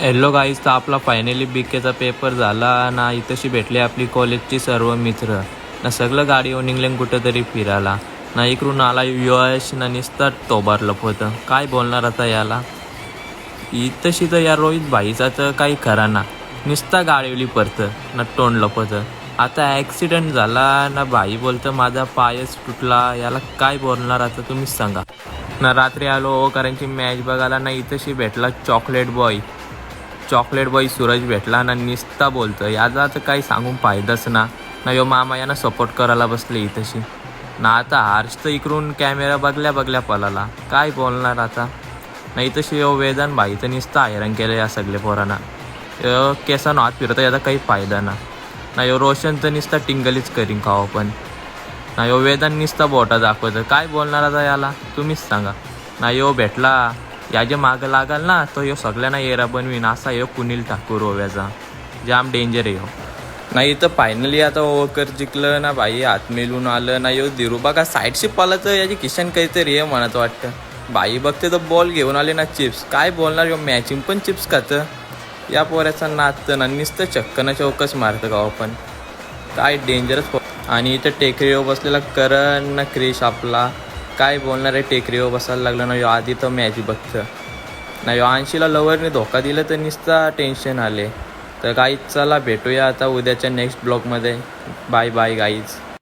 Hello guys, तर आपला finally बीकेचा paper झाला ना. इथंशी भेटली आपली कॉलेजची सर्व मित्र ना. सगळं गाडीवर निघले कुठंतरी फिरायला ना. इकडून आला यश ना, निसता टोबार लपवतं. काय बोलणार आता याला. इथंशी तर या रोहित भाईचा तर काही खरा ना. नुसता गाडीवली परतं ना, तोंड लपवतं. आता ॲक्सिडेंट झाला ना, भाई बोलतं माझा पायच तुटला. याला काय बोलणार आता तुम्हीच सांगा ना. रात्री आलो कारण की मॅच बघायला ना. इथंशी भेटला चॉकलेट बॉय सूरज भेटला ना. निस्ता बोलतं याचा तर काही सांगून फायदाच ना. यो मामा यांना सपोर्ट करायला बसले इथंशी ना. आता हर्ष तर इकडून कॅमेरा बघल्या पलाला. काय बोलणार आता ना. इथंशी वेदान भाई तर निस्ता हैराण केलं या सगळे पोरांना. केसानं हात फिरतं याचा काही फायदा ना. यो रोशन तर निस्ता टिंगलीच करीन खावं पण ना. यो वेदान निस्ता बोटा दाखवतं. काय बोलणार आता याला तुम्हीच सांगा ना. यो भेटला याच्या मागं लागाल ना, तो ह्यो सगळ्यांना येरा बनवीन असा ह्यो कुनील ठाकूर ओव्याचा. जाम डेंजर आहे ह्यो. नाही तर फायनली आता ओव्हर जिंकलं ना भाई. हात मिळून आलं ना. ह्यो दिरुबा का साईडशिप आला तर याची किशन काहीतरी आहे म्हणत वाटतं. भाई बघते तर बॉल घेऊन आले ना चिप्स. काय बोलणार ह्यो मॅचिंग पण चिप्स खातं. या पोऱ्याचा नाचतं ना. नुसतं चक्कना चौकच मारतं गाव पण. काय डेंजरस. आणि इथं टेकडीवर बसलेला करण ना क्रिश आपला. काय बोलणार आहे. टेकडीवर बसायला लागलं ना. यो आधी तर मॅच बघतं ना. यो 80ला लवरने धोका दिला तर नुसता टेन्शन आले. तर गाईज चला भेटूया आता उद्याच्या नेक्स्ट ब्लॉगमध्ये. Bye bye guys.